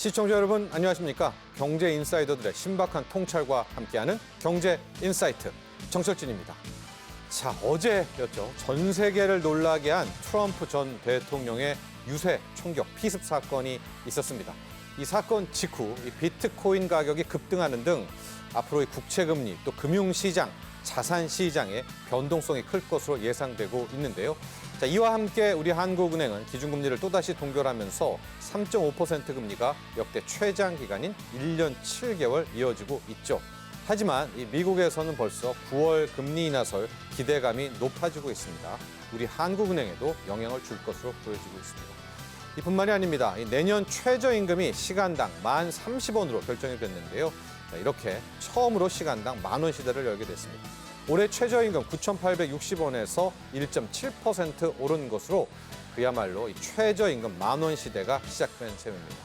시청자 여러분 안녕하십니까? 경제 인사이더들의 신박한 통찰과 함께하는 경제 인사이트 정철진입니다. 자, 어제였죠. 전 세계를 놀라게 한 트럼프 전 대통령의 유세 총격 피습 사건이 있었습니다. 이 사건 직후 이 비트코인 가격이 급등하는 등 앞으로 이 국채금리 또 금융시장, 자산시장의 변동성이 클 것으로 예상되고 있는데요. 자, 이와 함께 우리 한국은행은 기준금리를 또다시 동결하면서 3.5% 금리가 역대 최장 기간인 1년 7개월 이어지고 있죠. 하지만 이 미국에서는 벌써 9월 금리 인하설 기대감이 높아지고 있습니다. 우리 한국은행에도 영향을 줄 것으로 보여지고 있습니다. 이뿐만이 아닙니다. 내년 최저임금이 시간당 1,030원으로 결정이 됐는데요. 자, 이렇게 처음으로 시간당 10,000원 시대를 열게 됐습니다. 올해 최저임금 9,860원에서 1.7% 오른 것으로 그야말로 이 최저임금 10,000원 시대가 시작된 셈입니다.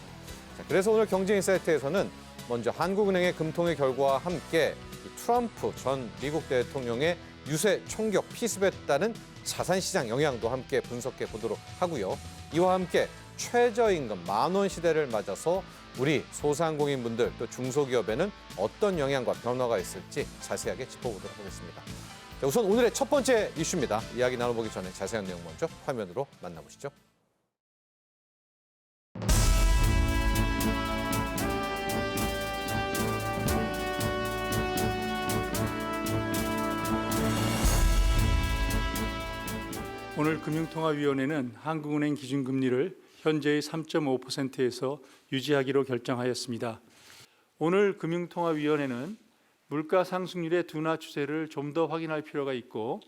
자, 그래서 오늘 경제인사이트에서는 먼저 한국은행의 금통의 결과와 함께 이 트럼프 전 미국 대통령의 유세 총격 피습에 따른 자산시장 영향도 함께 분석해 보도록 하고요. 이와 함께 최저임금 10,000원 시대를 맞아서 우리 소상공인분들 또 중소기업에는 어떤 영향과 변화가 있을지 자세하게 짚어보도록 하겠습니다. 자, 우선 오늘의 첫 번째 이슈입니다. 이야기 나눠보기 전에 자세한 내용 먼저 화면으로 만나보시죠. 오늘 금융통화위원회는 한국은행 기준금리를 현재의 3.5%에서 유지하기로 결정하였습니다. 오늘 금융통화위원회는 물가 상승률의 둔화 추세를 좀 더 확인할 필요가 있고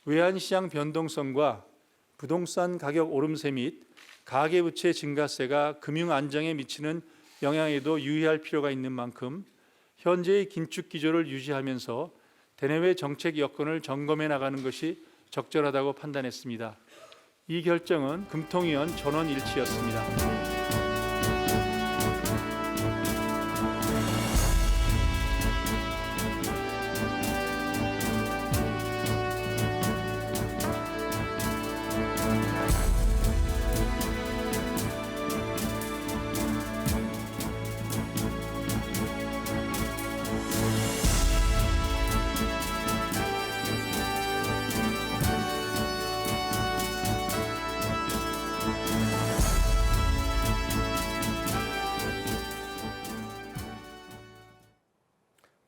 외환시장 변동성과 부동산 가격 오름세 및 가계부채 증가세가 금융 안정에 미치는 영향에도 유의할 필요가 있는 만큼 현재의 긴축 기조를 유지하면서 대내외 정책 여건을 점검해 나가는 것이 적절하다고 판단했습니다. 이 결정은 금통위원 전원 일치였습니다.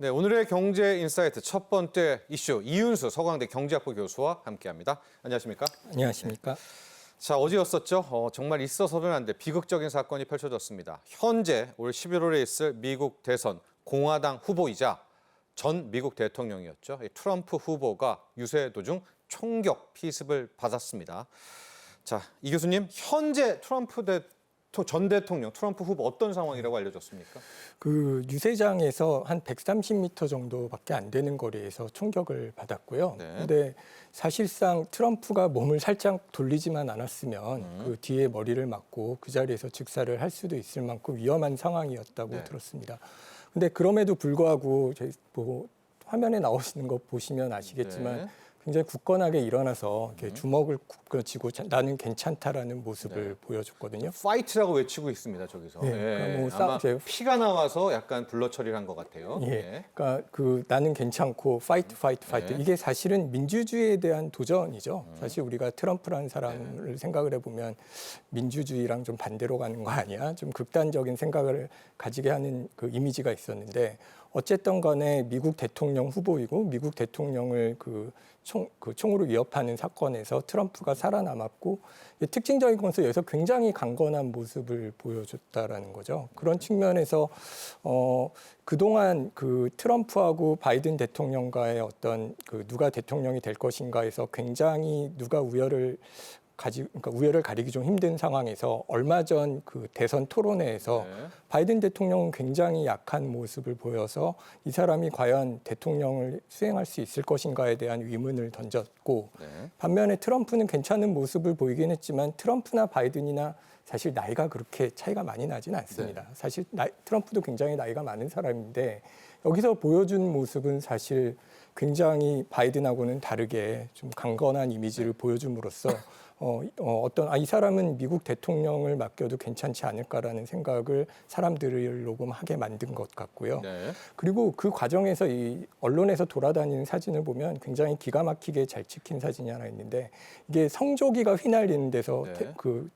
네, 오늘의 경제 인사이트 첫 번째 이슈 이윤수 서강대 경제학부 교수와 함께합니다. 안녕하십니까? 안녕하십니까? 자, 어제였었죠. 정말 있어서는 안 돼 비극적인 사건이 펼쳐졌습니다. 현재 올 11월에 있을 미국 대선 공화당 후보이자 전 미국 대통령이었죠. 트럼프 후보가 유세 도중 총격 피습을 받았습니다. 자, 이 교수님, 현재 트럼프 전 대통령, 트럼프 후보 어떤 상황이라고 알려졌습니까? 그 유세장에서 한 130m 정도밖에 안 되는 거리에서 총격을 받았고요. 네. 근데 사실상 트럼프가 몸을 살짝 돌리지만 않았으면 그 뒤에 머리를 맞고 그 자리에서 즉사를 할 수도 있을 만큼 위험한 상황이었다고 네. 들었습니다. 근데 그럼에도 불구하고 뭐 화면에 나오시는 거 보시면 아시겠지만 네. 굉장히 굳건하게 일어나서 이렇게 주먹을 굳게 쥐고 나는 괜찮다라는 모습을 네. 보여줬거든요. 파이트라고 외치고 있습니다, 저기서. 예, 그러니까 뭐 아마 피가 나와서 약간 블러 처리를 한 것 같아요. 예, 그러니까 그 나는 괜찮고 파이트 네. 이게 사실은 민주주의에 대한 도전이죠. 사실 우리가 트럼프라는 사람을 생각을 해보면 민주주의랑 좀 반대로 가는 거 아니야? 좀 극단적인 생각을 가지게 하는 그 이미지가 있었는데 어쨌든 간에 미국 대통령 후보이고 미국 대통령을 총으로 위협하는 사건에서 트럼프가 살아남았고 특징적인 것은 여기서 굉장히 강건한 모습을 보여줬다라는 거죠. 그런 측면에서 그동안 그 트럼프하고 바이든 대통령과의 어떤 그 누가 대통령이 될 것인가에서 굉장히 누가 그러니까 우열을 가리기 좀 힘든 상황에서 얼마 전 그 대선 토론회에서 네. 바이든 대통령은 굉장히 약한 모습을 보여서 이 사람이 과연 대통령을 수행할 수 있을 것인가에 대한 의문을 던졌고 네. 반면에 트럼프는 괜찮은 모습을 보이긴 했지만 트럼프나 바이든이나 사실 나이가 그렇게 차이가 많이 나지는 않습니다. 사실 트럼프도 굉장히 나이가 많은 사람인데 여기서 보여준 모습은 사실 굉장히 바이든하고는 다르게 좀 강건한 이미지를 보여줌으로써 이 사람은 미국 대통령을 맡겨도 괜찮지 않을까라는 생각을 사람들로금 하게 만든 것 같고요. 네. 그리고 그 과정에서 이 언론에서 돌아다니는 사진을 보면 굉장히 기가 막히게 잘 찍힌 사진이 하나 있는데 이게 성조기가 휘날리는 데서 네. 그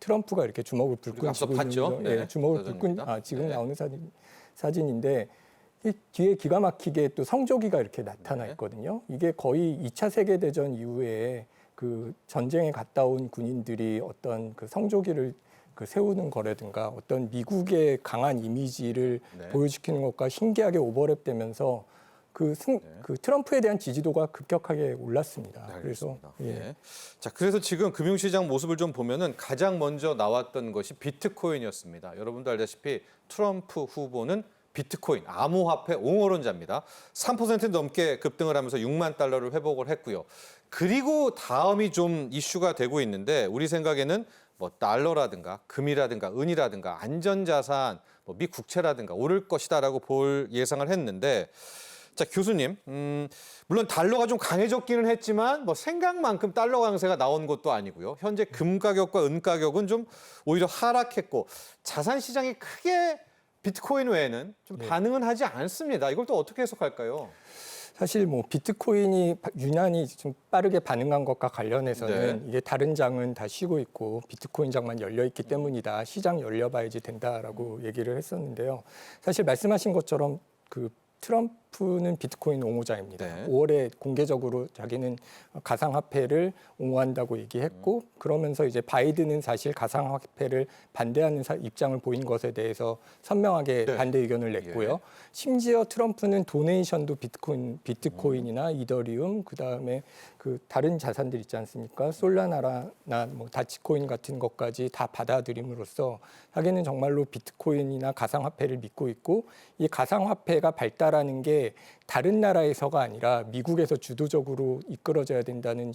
트럼프가 이렇게 주먹을 불끈 앞서 쥐고 있는 봤죠? 거, 네. 예, 주먹을 불끈 사진입니다. 지금 네. 나오는 사진인데 이 뒤에 기가 막히게 또 성조기가 이렇게 나타나 네. 있거든요. 이게 거의 2차 세계대전 이후에 그 전쟁에 갔다 온 군인들이 어떤 그 성조기를 그 세우는 거라든가 어떤 미국의 강한 이미지를 네. 보여지키는 것과 신기하게 오버랩되면서 그 트럼프에 대한 지지도가 급격하게 올랐습니다. 네, 그래서 알겠습니다. 예. 예. 자, 그래서 지금 금융시장 모습을 좀 보면은 가장 먼저 나왔던 것이 비트코인이었습니다. 여러분도 알다시피 트럼프 후보는 비트코인, 암호화폐 옹호론자입니다. 3% 넘게 급등을 하면서 6만 달러를 회복을 했고요. 그리고 다음이 좀 이슈가 되고 있는데 우리 생각에는 뭐 달러라든가 금이라든가 은이라든가 안전자산, 뭐 미 국채라든가 오를 것이다라고 볼 예상을 했는데 자, 교수님, 물론 달러가 좀 강해졌기는 했지만 뭐 생각만큼 달러 강세가 나온 것도 아니고요. 현재 금 가격과 은 가격은 좀 오히려 하락했고 자산 시장이 크게 비트코인 외에는 좀 반응은 하지 않습니다. 이걸 또 어떻게 해석할까요? 사실 뭐 비트코인이 유난히 좀 빠르게 반응한 것과 관련해서는 네. 이게 다른 장은 다 쉬고 있고 비트코인 장만 열려 있기 때문이다. 시장 열려봐야지 된다라고 얘기를 했었는데요. 사실 말씀하신 것처럼 그 트럼프는 비트코인 옹호자입니다. 네. 5월에 공개적으로 자기는 가상화폐를 옹호한다고 얘기했고 그러면서 이제 바이든은 사실 가상화폐를 반대하는 입장을 보인 것에 대해서 선명하게 네. 반대 의견을 냈고요. 예. 심지어 트럼프는 도네이션도 비트코인이나 이더리움 그다음에 그 다른 자산들 있지 않습니까? 솔라나나 뭐 다치코인 같은 것까지 다 받아들임으로써 자기는 정말로 비트코인이나 가상화폐를 믿고 있고 이 가상화폐가 발달하는 게 다른 나라에서가 아니라 미국에서 주도적으로 이끌어져야 된다는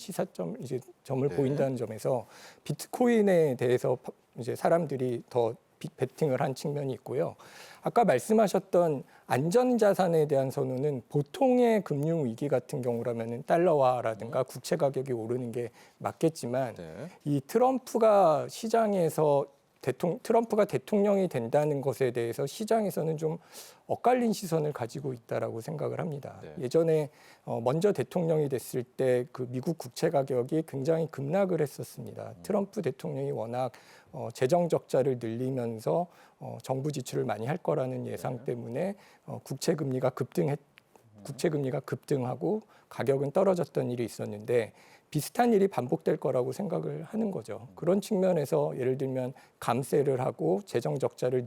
점을 네. 보인다는 점에서 비트코인에 대해서 이제 사람들이 더 베팅을 한 측면이 있고요. 아까 말씀하셨던 안전자산에 대한 선호는 보통의 금융 위기 같은 경우라면 달러화라든가 국채 가격이 오르는 게 맞겠지만 네. 이 트럼프가 시장에서 트럼프가 대통령이 된다는 것에 대해서 시장에서는 좀 엇갈린 시선을 가지고 있다라고 생각을 합니다. 네. 예전에 먼저 대통령이 됐을 때 그 미국 국채 가격이 굉장히 급락을 했었습니다. 트럼프 대통령이 워낙 재정 적자를 늘리면서 정부 지출을 많이 할 거라는 예상 때문에 국채 금리가 급등하고 가격은 떨어졌던 일이 있었는데 비슷한 일이 반복될 거라고 생각을 하는 거죠. 그런 측면에서 예를 들면 감세를 하고 재정 적자를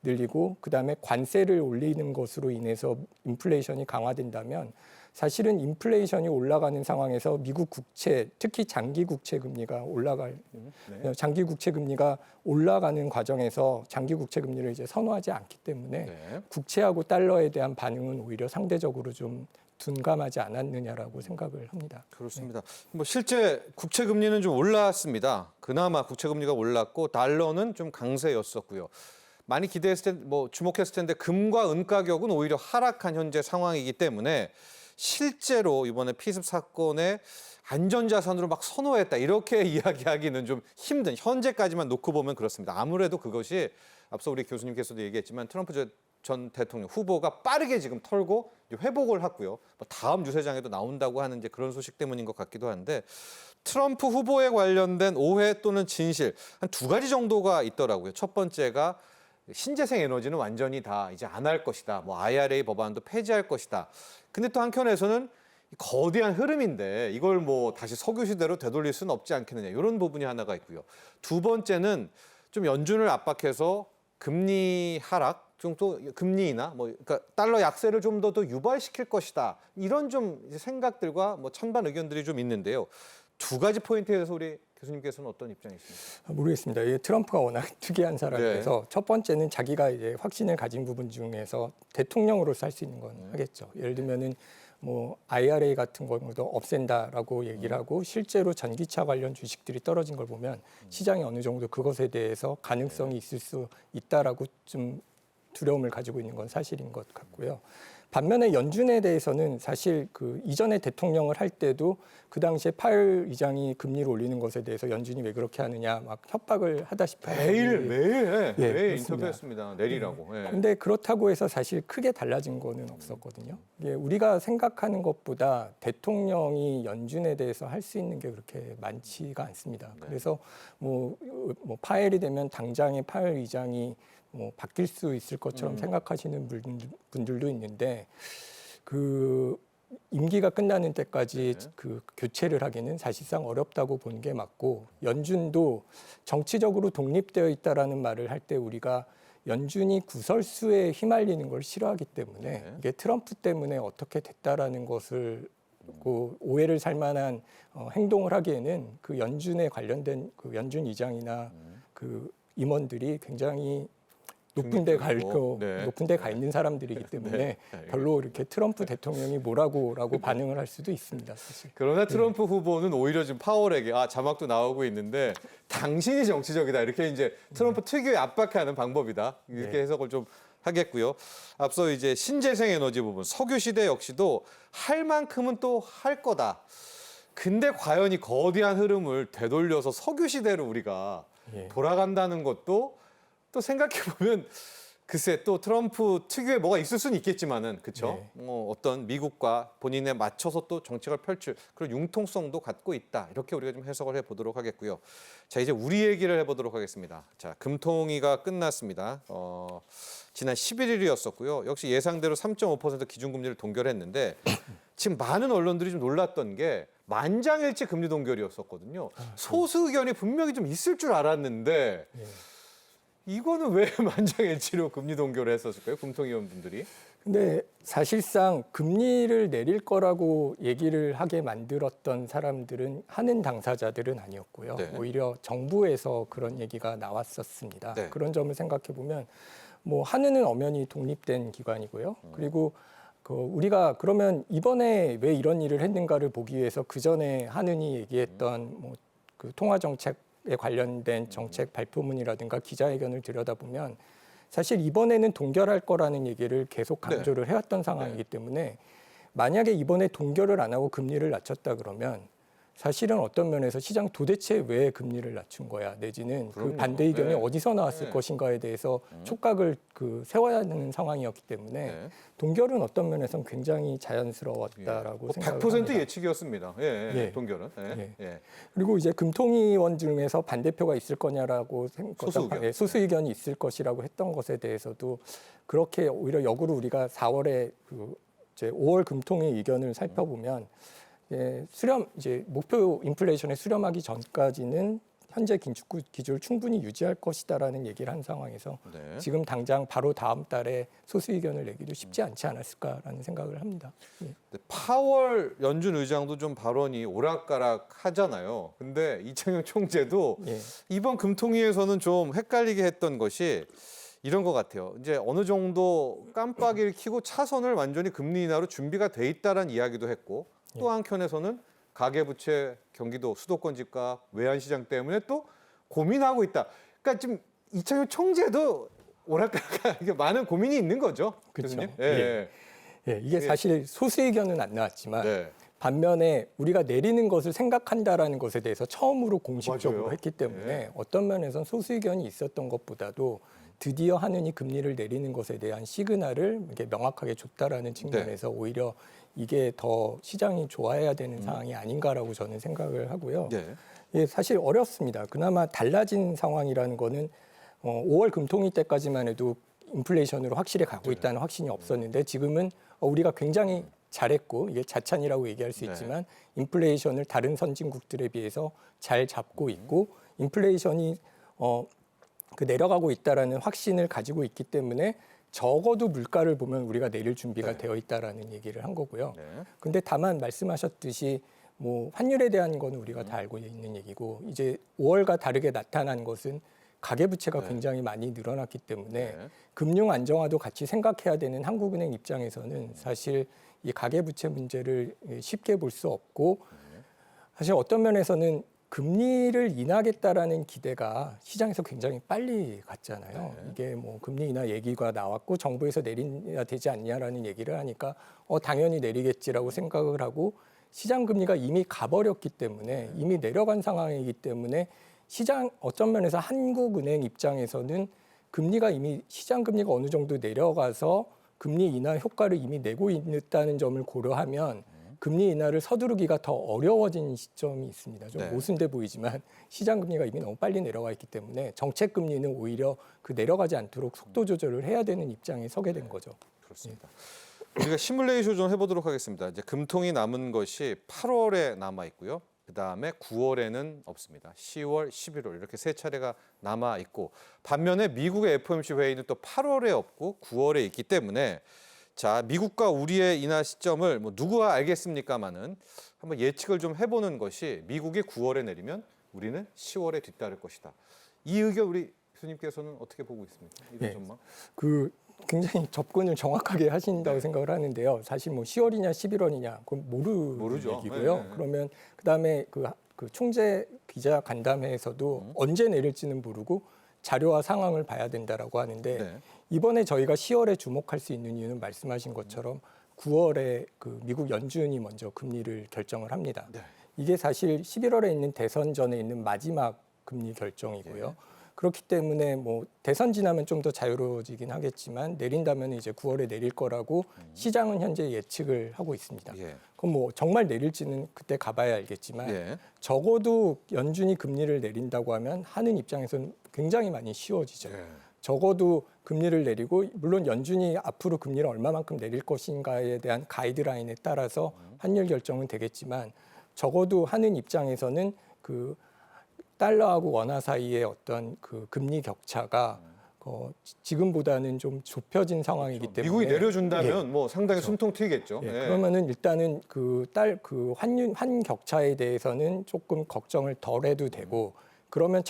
늘리고 그다음에 관세를 올리는 것으로 인해서 인플레이션이 강화된다면 사실은 인플레이션이 올라가는 상황에서 미국 국채, 특히 장기 국채 금리가 장기 국채 금리가 올라가는 과정에서 장기 국채 금리를 이제 선호하지 않기 때문에 네. 국채하고 달러에 대한 반응은 오히려 상대적으로 좀 둔감하지 않았느냐라고 생각을 합니다. 그렇습니다. 뭐 실제 국채 금리는 좀 올랐습니다. 그나마 국채 금리가 올랐고 달러는 좀 강세였었고요. 많이 기대했을 때, 뭐 주목했을 텐데 금과 은 가격은 오히려 하락한 현재 상황이기 때문에 실제로 이번에 피습 사건에 안전자산으로 막 선호했다 이렇게 이야기하기는 좀 힘든 현재까지만 놓고 보면 그렇습니다. 아무래도 그것이 앞서 우리 교수님께서도 얘기했지만 트럼프 전 대통령 후보가 빠르게 지금 털고 회복을 했고요. 뭐 다음 유세장에도 나온다고 하는 이제 그런 소식 때문인 것 같기도 한데 트럼프 후보에 관련된 오해 또는 진실 한 두 가지 정도가 있더라고요. 첫 번째가 신재생 에너지는 완전히 다 이제 안 할 것이다. 뭐 IRA 법안도 폐지할 것이다. 근데 또 한켠에서는 거대한 흐름인데 이걸 뭐 다시 석유 시대로 되돌릴 수는 없지 않겠느냐. 이런 부분이 하나가 있고요. 두 번째는 좀 연준을 압박해서 금리 하락, 좀 또 금리나 뭐 그러니까 달러 약세를 좀 더 유발시킬 것이다. 이런 좀 생각들과 뭐 찬반 의견들이 좀 있는데요. 두 가지 포인트에 대해서 우리 교수님께서는 어떤 입장이십니까? 모르겠습니다. 이 트럼프가 워낙 특이한 사람이라서 네. 첫 번째는 자기가 이제 확신을 가진 부분 중에서 대통령으로서 할 수 있는 건 하겠죠. 예를 들면은 뭐 IRA 같은 것도 없앤다라고 얘기를 하고 실제로 전기차 관련 주식들이 떨어진 걸 보면 시장이 어느 정도 그것에 대해서 가능성이 있을 수 있다라고 좀 두려움을 가지고 있는 건 사실인 것 같고요. 반면에 연준에 대해서는 사실 그 이전에 대통령을 할 때도 그 당시에 파월 의장이 금리를 올리는 것에 대해서 연준이 왜 그렇게 하느냐 막 협박을 하다시피 매일 예, 매일 그렇습니다. 인터뷰했습니다. 내리라고. 예. 근데 그렇다고 해서 사실 크게 달라진 거는 없었거든요. 이게 우리가 생각하는 것보다 대통령이 연준에 대해서 할 수 있는 게 그렇게 많지가 않습니다. 그래서 뭐 파월이 되면 당장에 파월 의장이 뭐 바뀔 수 있을 것처럼 생각하시는 분들도 있는데 그 임기가 끝나는 때까지 그 교체를 하기는 사실상 어렵다고 보는 게 맞고 연준도 정치적으로 독립되어 있다라는 말을 할 때 우리가 연준이 구설수에 휘말리는 걸 싫어하기 때문에 이게 트럼프 때문에 어떻게 됐다라는 것을 그 오해를 살 만한 행동을 하기에는 그 연준에 관련된 그 연준 의장이나 그 임원들이 굉장히 높은 데 가 있는 사람들이기 때문에 별로 이렇게 트럼프 대통령이 뭐라고 반응을 할 수도 있습니다. 사실. 그러나 트럼프 후보는 오히려 지금 파월에게 자막도 나오고 있는데 당신이 정치적이다 이렇게 이제 트럼프 특유의 압박하는 방법이다 이렇게 해석을 좀 하겠고요. 앞서 이제 신재생 에너지 부분 석유 시대 역시도 할 만큼은 또 할 거다. 근데 과연 이 거대한 흐름을 되돌려서 석유 시대로 우리가 돌아간다는 것도 또 생각해 보면 글쎄 또 트럼프 특유의 뭐가 있을 수는 있겠지만은 그렇죠. 어떤 미국과 본인에 맞춰서 또 정책을 펼칠 그런 융통성도 갖고 있다. 이렇게 우리가 좀 해석을 해 보도록 하겠고요. 자 이제 우리 얘기를 해보도록 하겠습니다. 자 금통위가 끝났습니다. 지난 11일이었었고요. 역시 예상대로 3.5% 기준금리를 동결했는데 지금 많은 언론들이 좀 놀랐던 게 만장일치 금리 동결이었었거든요. 소수 의견이 분명히 좀 있을 줄 알았는데. 이거는 왜 만장일치로 금리 동결을 했었을까요? 금통위원분들이. 근데 사실상 금리를 내릴 거라고 얘기를 하게 만들었던 사람들은 하는 당사자들은 아니었고요. 네. 오히려 정부에서 그런 얘기가 나왔었습니다. 네. 그런 점을 생각해 보면 뭐 한은은 엄연히 독립된 기관이고요. 그리고 그 우리가 그러면 이번에 왜 이런 일을 했는가를 보기 위해서 그 전에 한은이 얘기했던 뭐 그 통화 정책에 관련된 정책 발표문이라든가 기자회견을 들여다보면 사실 이번에는 동결할 거라는 얘기를 계속 강조를 해왔던 상황이기 때문에 만약에 이번에 동결을 안 하고 금리를 낮췄다 그러면 사실은 어떤 면에서 시장 도대체 왜 금리를 낮춘 거야 내지는 그럼요. 그 반대 의견이 네. 어디서 나왔을 네. 것인가에 대해서 촉각을 그 세워야 하는 상황이었기 때문에 동결은 어떤 면에서는 굉장히 자연스러웠다라고 생각을 100% 합니다. 예측이었습니다. 동결은. 그리고 이제 금통위원 중에서 반대표가 있을 거냐라고 소수 의견이 있을 것이라고 했던 것에 대해서도 그렇게 오히려 역으로 우리가 4월에 그 이제 5월 금통위 의견을 살펴보면 이제 목표 인플레이션에 수렴하기 전까지는 현재 긴축 기조를 충분히 유지할 것이다라는 얘기를 한 상황에서 지금 당장 바로 다음 달에 소수 의견을 내기도 쉽지 않지 않았을까라는 생각을 합니다. 파월 연준 의장도 좀 발언이 오락가락 하잖아요. 근데 이창용 총재도 이번 금통위에서는 좀 헷갈리게 했던 것이 이런 것 같아요. 이제 어느 정도 깜빡이를 켜고 차선을 완전히 금리 인하로 준비가 돼 있다라는 이야기도 했고 또 한켠에서는 가계부채, 경기도 수도권 집값, 외환시장 때문에 또 고민하고 있다. 그러니까 지금 이창용 총재도 오락가락 많은 고민이 있는 거죠. 그렇죠. 이게 사실 소수 의견은 안 나왔지만 반면에 우리가 내리는 것을 생각한다라는 것에 대해서 처음으로 공식적으로 했기 때문에 어떤 면에서는 소수 의견이 있었던 것보다도 드디어 하느니 금리를 내리는 것에 대한 시그널을 이렇게 명확하게 줬다라는 측면에서 오히려 이게 더 시장이 좋아해야 되는 상황이 아닌가라고 저는 생각을 하고요. 사실 어렵습니다. 그나마 달라진 상황이라는 거는 5월 금통위 때까지만 해도 인플레이션으로 확실히 가고 있다는 확신이 없었는데 지금은 우리가 굉장히 잘했고 이게 자찬이라고 얘기할 수 있지만 인플레이션을 다른 선진국들에 비해서 잘 잡고 있고 인플레이션이 그 내려가고 있다라는 확신을 가지고 있기 때문에 적어도 물가를 보면 우리가 내릴 준비가 되어 있다라는 얘기를 한 거고요. 근데 다만 말씀하셨듯이 뭐 환율에 대한 거는 우리가 다 알고 있는 얘기고 이제 5월과 다르게 나타난 것은 가계부채가 굉장히 많이 늘어났기 때문에 금융 안정화도 같이 생각해야 되는 한국은행 입장에서는 사실 이 가계부채 문제를 쉽게 볼 수 없고 사실 어떤 면에서는 금리를 인하하겠다라는 기대가 시장에서 굉장히 빨리 갔잖아요. 네. 이게 뭐 금리 인하 얘기가 나왔고 정부에서 내려야 되지 않냐라는 얘기를 하니까 당연히 내리겠지라고 생각을 하고 시장 금리가 이미 가버렸기 때문에 이미 내려간 상황이기 때문에 시장 어떤 면에서 한국은행 입장에서는 금리가 이미 시장 금리가 어느 정도 내려가서 금리 인하 효과를 이미 내고 있다는 점을 고려하면 금리 인하를 서두르기가 더 어려워진 시점이 있습니다. 좀 네. 모순돼 보이지만 시장 금리가 이미 너무 빨리 내려가 있기 때문에 정책 금리는 오히려 그 내려가지 않도록 속도 조절을 해야 되는 입장에 서게 된 거죠. 그렇습니다. 우리가 시뮬레이션 좀 해보도록 하겠습니다. 이제 금통이 남은 것이 8월에 남아 있고요. 그 다음에 9월에는 없습니다. 10월, 11월 이렇게 세 차례가 남아 있고 반면에 미국의 FOMC 회의는 또 8월에 없고 9월에 있기 때문에 자 미국과 우리의 인하 시점을 뭐 누구가 알겠습니까마는 한번 예측을 좀 해보는 것이 미국이 9월에 내리면 우리는 10월에 뒤따를 것이다. 이 의견 우리 교수님께서는 어떻게 보고 있습니까? 이런 네. 전망? 그 굉장히 접근을 정확하게 하신다고 생각을 하는데요. 사실 뭐 10월이냐 11월이냐 그건 모르는 모르죠. 얘기고요. 네, 네. 그러면 그다음에 그 총재 기자 간담회에서도 언제 내릴지는 모르고 자료와 상황을 봐야 된다라고 하는데 네. 이번에 저희가 10월에 주목할 수 있는 이유는 말씀하신 것처럼 9월에 그 미국 연준이 먼저 금리를 결정을 합니다. 네. 이게 사실 11월에 있는 대선 전에 있는 마지막 금리 결정이고요. 예. 그렇기 때문에 뭐 대선 지나면 좀 더 자유로워지긴 하겠지만 내린다면 이제 9월에 내릴 거라고 시장은 현재 예측을 하고 있습니다. 예. 그럼 뭐 정말 내릴지는 그때 가봐야 알겠지만 예. 적어도 연준이 금리를 내린다고 하면 하는 입장에서는 굉장히 많이 쉬워지죠. 예. 적어도 금리를 내리고 물론 연준이 앞으로 금리를 얼마만큼 내릴 것인가에 대한 가이드라인에 따라서 환율 결정은 되겠지만 적어도 하는 입장에서는 그 달러하고 원화 사이의 어떤 그 금리 격차가 지금보다는 좀 좁혀진 상황이기 때문에 미국이 내려준다면 예. 뭐 상당히 숨통 트이겠죠. 예, 예. 그러면은 일단은 환 격차에 대해서는 조금 걱정을 덜 해도 되고 그러면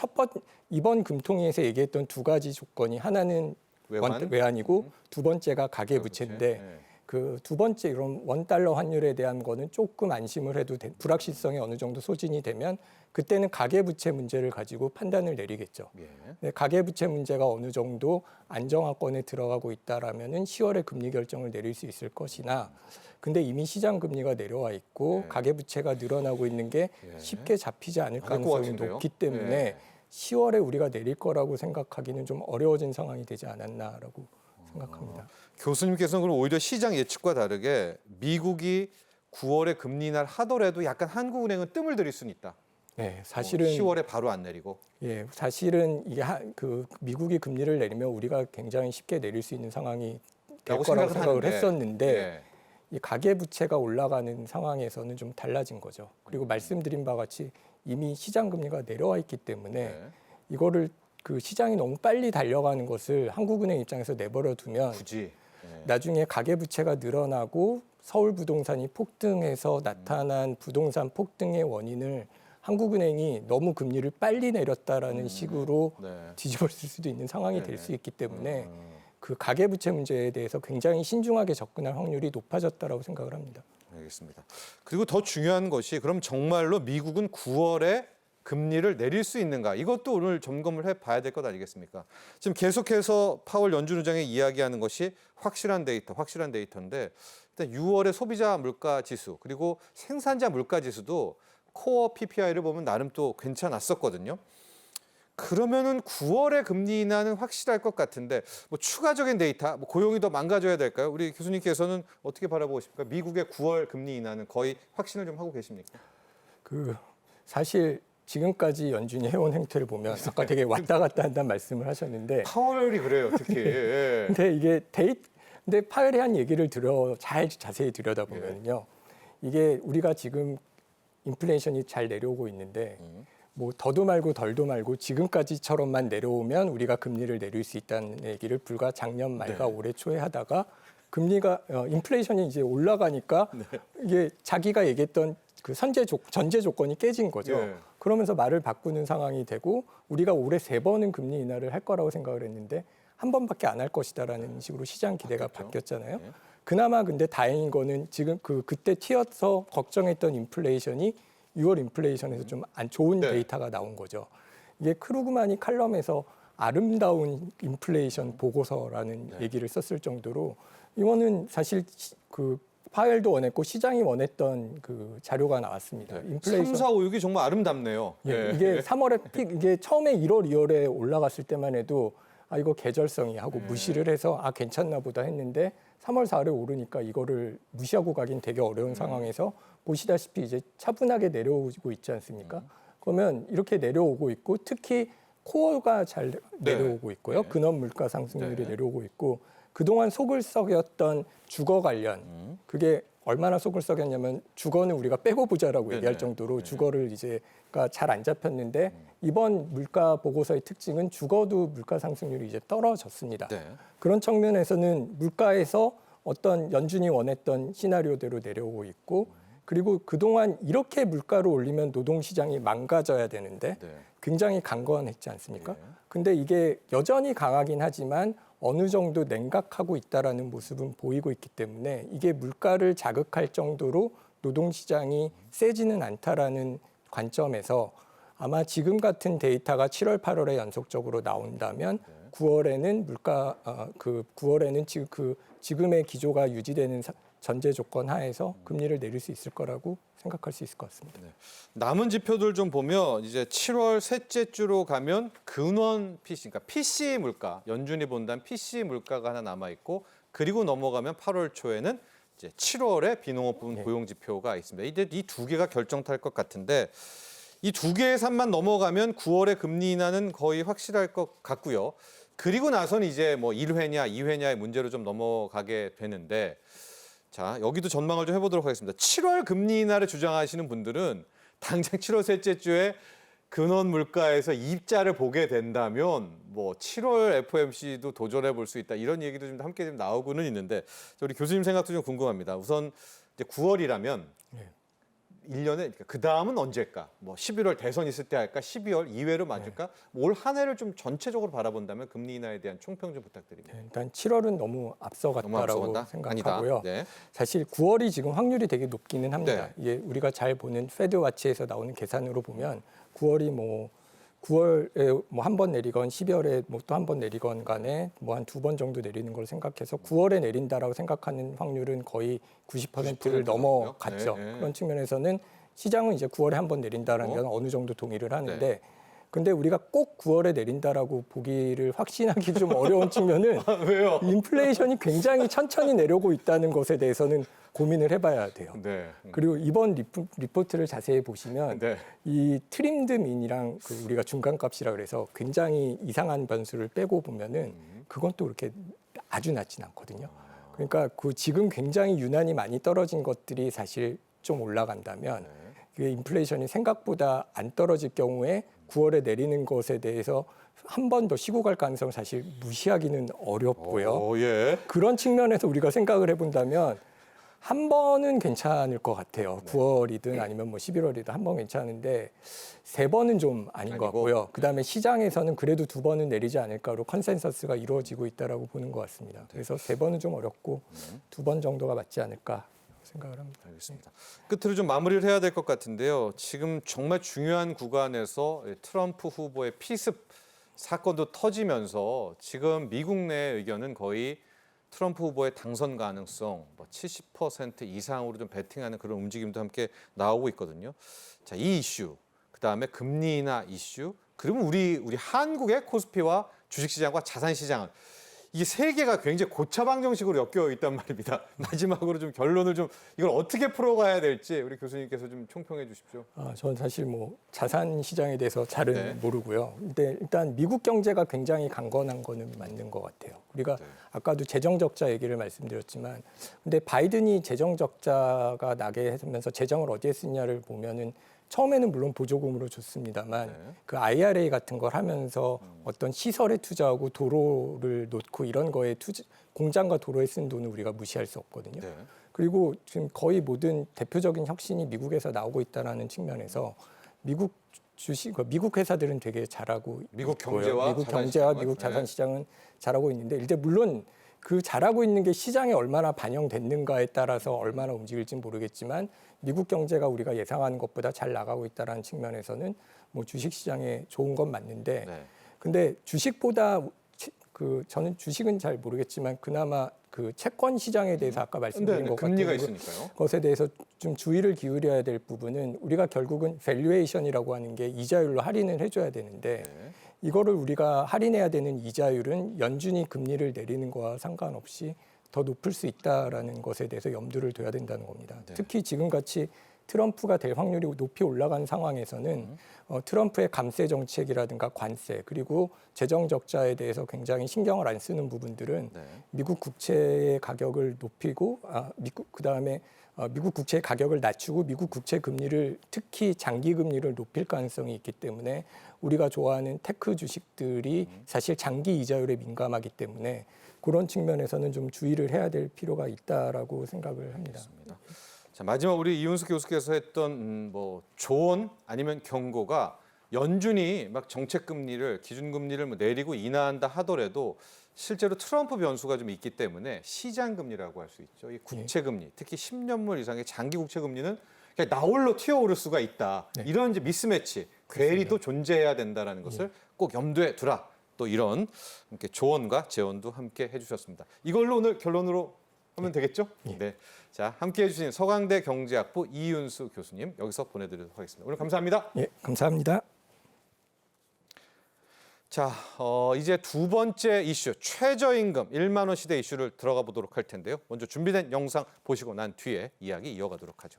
이번 금통위에서 얘기했던 두 가지 조건이 하나는 외환이고 두 번째가 가계부채인데 예. 그 두 번째 이런 $1 환율에 대한 거는 조금 안심을 해도 불확실성이 어느 정도 소진이 되면 그때는 가계부채 문제를 가지고 판단을 내리겠죠. 예. 네, 가계부채 문제가 어느 정도 안정화권에 들어가고 있다라면은 10월에 금리 결정을 내릴 수 있을 것이나 근데 이미 시장 금리가 내려와 있고 예. 가계부채가 늘어나고 있는 게 예. 쉽게 잡히지 않을 것 가능성이 같은데요? 높기 때문에 예. 10월에 우리가 내릴 거라고 생각하기는 좀 어려워진 상황이 되지 않았나라고 생각합니다. 교수님께서는 그럼 오히려 시장 예측과 다르게 미국이 9월에 금리 인하를 하더라도 약간 한국은행은 뜸을 들일 수는 있다. 네, 사실은 10월에 바로 안 내리고. 예, 사실은 이게 미국이 금리를 내리면 우리가 굉장히 쉽게 내릴 수 있는 상황이 될 라고 거라고 생각을 생각을 하는데, 했었는데 예. 이 가계 부채가 올라가는 상황에서는 좀 달라진 거죠. 그리고 말씀드린 바와 같이 이미 시장 금리가 내려와 있기 때문에 예. 이거를 그 시장이 너무 빨리 달려가는 것을 한국은행 입장에서 내버려 두면 굳이. 예. 나중에 가계 부채가 늘어나고 서울 부동산이 폭등해서 나타난 부동산 폭등의 원인을 한국은행이 너무 금리를 빨리 내렸다라는 식으로 네. 뒤집어쓸 수도 있는 상황이 네. 될 수 있기 때문에 그 가계부채 문제에 대해서 굉장히 신중하게 접근할 확률이 높아졌다라고 생각을 합니다. 알겠습니다. 그리고 더 중요한 것이 그럼 정말로 미국은 9월에 금리를 내릴 수 있는가? 이것도 오늘 점검을 해봐야 될 것 아니겠습니까? 지금 계속해서 파월 연준 의장이 이야기하는 것이 확실한 데이터인데 일단 6월의 소비자 물가 지수 그리고 생산자 물가 지수도 코어 PPI를 보면 나름 또 괜찮았었거든요. 그러면은 9월에 금리 인하는 확실할 것 같은데 뭐 추가적인 데이터, 뭐 고용이 더 망가져야 될까요? 우리 교수님께서는 어떻게 바라보고 싶습니까? 미국의 9월 금리 인하는 거의 확신을 좀 하고 계십니까? 사실 지금까지 연준이 해온 행태를 보면 아까 되게 왔다 갔다 한다는 말씀을 하셨는데 파월이 그래요, 특히. 예. 근데 이게 근데 파웰이 한 얘기를 자세히 들여다보면요. 이게 우리가 지금 인플레이션이 잘 내려오고 있는데 뭐 더도 말고 덜도 말고 지금까지처럼만 내려오면 우리가 금리를 내릴 수 있다는 얘기를 불과 작년 말과 올해 초에 하다가 금리가 인플레이션이 이제 올라가니까 이게 자기가 얘기했던 그 전제 조건이 깨진 거죠. 예. 그러면서 말을 바꾸는 상황이 되고 우리가 올해 3번은 금리 인하를 할 거라고 생각을 했는데 한 번밖에 안 할 것이다라는 식으로 시장 기대가 바뀌었잖아요. 그나마 근데 다행인 거는 지금 그때 튀어서 걱정했던 인플레이션이 6월 인플레이션에서 좀 안 좋은 네. 데이터가 나온 거죠. 이게 크루그만이 칼럼에서 아름다운 인플레이션 보고서라는 얘기를 썼을 정도로 이거는 사실 그 파웰도 원했고 시장이 원했던 그 자료가 나왔습니다. 인플레이션 3, 4, 5, 6이 정말 아름답네요. 예, 이게 3월에 픽 이게 처음에 1월, 2월에 올라갔을 때만 해도 아 이거 계절성이 하고 무시를 해서 아 괜찮나 보다 했는데 3월, 4월에 오르니까 이거를 무시하고 가긴 되게 어려운 상황에서 보시다시피 이제 차분하게 내려오고 있지 않습니까? 그러면 이렇게 내려오고 있고 특히 코어가 잘 내려오고 있고요. 근원 물가 상승률이 내려오고 있고 그동안 속을 썩였던 주거 관련 그게 얼마나 속을 썩였냐면 주거는 우리가 빼고 보자라고 얘기할 정도로 주거를 이제가 잘 안 잡혔는데 이번 물가 보고서의 특징은 주거도 물가 상승률이 이제 떨어졌습니다. 네. 그런 측면에서는 물가에서 어떤 연준이 원했던 시나리오대로 내려오고 있고 그리고 그동안 이렇게 물가를 올리면 노동시장이 망가져야 되는데 네. 굉장히 강건했지 않습니까? 근데 이게 여전히 강하긴 하지만 어느 정도 냉각하고 있다라는 모습은 보이고 있기 때문에 이게 물가를 자극할 정도로 노동시장이 세지는 않다라는 관점에서 아마 지금 같은 데이터가 7월, 8월에 연속적으로 나온다면 9월에는 그 9월에는 지금의 기조가 유지되는 전제 조건 하에서 금리를 내릴 수 있을 거라고 생각할 수 있을 것 같습니다. 남은 지표들 좀 보면 이제 7월 셋째 주로 가면 근원 PC, 그러니까 PC 물가, 연준이 본다는 PC 물가가 하나 남아 있고 그리고 넘어가면 8월 초에는 이제 7월에 비농업 부분 고용 지표가 있습니다. 이제 이 두 개가 결정탈 것 같은데 이 두 개의 산만 넘어가면 9월에 금리 인하는 거의 확실할 것 같고요. 그리고 나서는 이제 뭐 1회냐 2회냐의 문제로 좀 넘어가게 되는데 자, 여기도 전망을 좀 해보도록 하겠습니다. 7월 금리 인하를 주장하시는 분들은 당장 7월 셋째 주에 근원 물가에서 입자를 보게 된다면 뭐 7월 FOMC도 도전해 볼 수 있다 이런 얘기도 좀 함께 좀 나오고는 있는데 우리 교수님 생각도 좀 궁금합니다. 우선 이제 9월이라면 1년에 그 다음은 언제일까? 뭐 11월 대선 있을 때 할까? 12월 2회로 맞을까? 올 한 해를 좀 전체적으로 바라본다면 금리 인하에 대한 총평 좀 부탁드립니다. 일단 7월은 너무 앞서갔다라고 앞서간다? 생각하고요. 아니다. 네. 사실 9월이 지금 확률이 되게 높기는 합니다. 네. 이게 우리가 잘 보는 페드와치에서 나오는 계산으로 보면 9월이 뭐 9월에 뭐 한 번 내리건 12월에 뭐 또 한 번 내리건 간에 뭐 한 두 번 정도 내리는 걸 생각해서 9월에 내린다라고 생각하는 확률은 거의 90%를 넘어갔죠. 네, 네. 그런 측면에서는 시장은 이제 9월에 한 번 내린다라는 건 어느 정도 동의를 하는데 네. 근데 우리가 꼭 9월에 내린다라고 보기를 확신하기 좀 어려운 측면은 왜요? 인플레이션이 굉장히 천천히 내려오고 있다는 것에 대해서는 고민을 해봐야 돼요. 네. 그리고 이번 리포트를 자세히 보시면 네. 이 트림드 민이랑 그 우리가 중간값이라 그래서 굉장히 이상한 변수를 빼고 보면은 그건 또 그렇게 아주 낮진 않거든요. 그러니까 그 지금 굉장히 유난히 많이 떨어진 것들이 사실 좀 올라간다면 그 인플레이션이 생각보다 안 떨어질 경우에 9월에 내리는 것에 대해서 한 번 더 쉬고 갈 가능성을 사실 무시하기는 어렵고요. 예. 그런 측면에서 우리가 생각을 해본다면 한 번은 괜찮을 것 같아요. 9월이든 아니면 뭐 11월이든 한 번 괜찮은데 세 번은 좀 아닌 것 아니고. 같고요. 그다음에 시장에서는 그래도 두 번은 내리지 않을까로 컨센서스가 이루어지고 있다라고 보는 것 같습니다. 그래서 세 번은 좀 어렵고 두 번 정도가 맞지 않을까 생각을 합니다. 알겠습니다. 끝으로 좀 마무리를 해야 될 것 같은데요. 지금 정말 중요한 구간에서 트럼프 후보의 피습 사건도 터지면서 지금 미국 내 의견은 거의 트럼프 후보의 당선 가능성 70% 이상으로 좀 베팅하는 그런 움직임도 함께 나오고 있거든요. 자, 이 이슈, 그다음에 금리 인하 이슈, 그리고 우리 한국의 코스피와 주식시장과 자산시장은 이게 세 개가 굉장히 고차방정식으로 엮여 있단 말입니다. 마지막으로 좀 결론을 좀 이걸 어떻게 풀어가야 될지 우리 교수님께서 좀 총평해 주십시오. 저는 사실 뭐 자산 시장에 대해서 잘은 네. 모르고요. 근데 일단 미국 경제가 굉장히 강건한 거는 맞는 것 같아요. 우리가 아까도 재정 적자 얘기를 말씀드렸지만, 근데 바이든이 재정 적자가 나게 하면서 재정을 어디에 쓰냐를 보면은 처음에는 물론 보조금으로 줬습니다만 그 IRA 같은 걸 하면서 어떤 시설에 투자하고 도로를 놓고 이런 거에 공장과 도로에 쓴 돈을 우리가 무시할 수 없거든요. 네. 그리고 지금 거의 모든 대표적인 혁신이 미국에서 나오고 있다는 측면에서 미국 미국 회사들은 되게 잘하고 미국 있고요. 경제와 미국 자산 경제와 시장은? 미국 자산 시장은 잘하고 있는데 이제 물론 그 잘하고 있는 게 시장에 얼마나 반영됐는가에 따라서 얼마나 움직일지는 모르겠지만 미국 경제가 우리가 예상하는 것보다 잘 나가고 있다는 측면에서는 뭐 주식 시장에 좋은 건 맞는데 네. 근데 주식보다 저는 주식은 잘 모르겠지만 그나마 그 채권 시장에 대해서 아까 말씀드린 것 같은 금리가 있으니까요. 것에 대해서 좀 주의를 기울여야 될 부분은 우리가 결국은 밸류에이션이라고 하는 게 이자율로 할인을 해줘야 되는데 네. 이거를 우리가 할인해야 되는 이자율은 연준이 금리를 내리는 거와 상관없이 더 높을 수 있다라는 것에 대해서 염두를 둬야 된다는 겁니다. 네. 특히 지금같이 트럼프가 될 확률이 높이 올라간 상황에서는 트럼프의 감세 정책이라든가 관세 그리고 재정 적자에 대해서 굉장히 신경을 안 쓰는 부분들은 네. 미국 국채의 가격을 높이고 그다음에 미국 국채의 가격을 낮추고 미국 국채 금리를 특히 장기 금리를 높일 가능성이 있기 때문에 우리가 좋아하는 테크 주식들이 사실 장기 이자율에 민감하기 때문에 그런 측면에서는 좀 주의를 해야 될 필요가 있다라고 생각을 합니다. 맞습니다. 자, 마지막 우리 이윤수 교수께서 했던 뭐 조언 아니면 경고가 연준이 막 정책 금리를 기준 금리를 뭐 내리고 인하한다 하더라도 실제로 트럼프 변수가 좀 있기 때문에 시장 금리라고 할 수 있죠. 이 국채 금리, 특히 10년물 이상의 장기 국채 금리는 그냥 나홀로 튀어오를 수가 있다. 네. 이런 이제 미스매치, 괴리도 존재해야 된다라는 것을 꼭 염두에 두라. 또 이런 이렇게 조언과 제언도 함께 해주셨습니다. 이걸로 오늘 결론으로 하면 되겠죠? 네. 자, 함께 해주신 서강대 경제학부 이윤수 교수님 여기서 보내드리도록 하겠습니다. 오늘 감사합니다. 예, 감사합니다. 자, 이제 두 번째 이슈 최저임금 1만 원 시대 이슈를 들어가 보도록 할 텐데요. 먼저 준비된 영상 보시고 난 뒤에 이야기 이어가도록 하죠.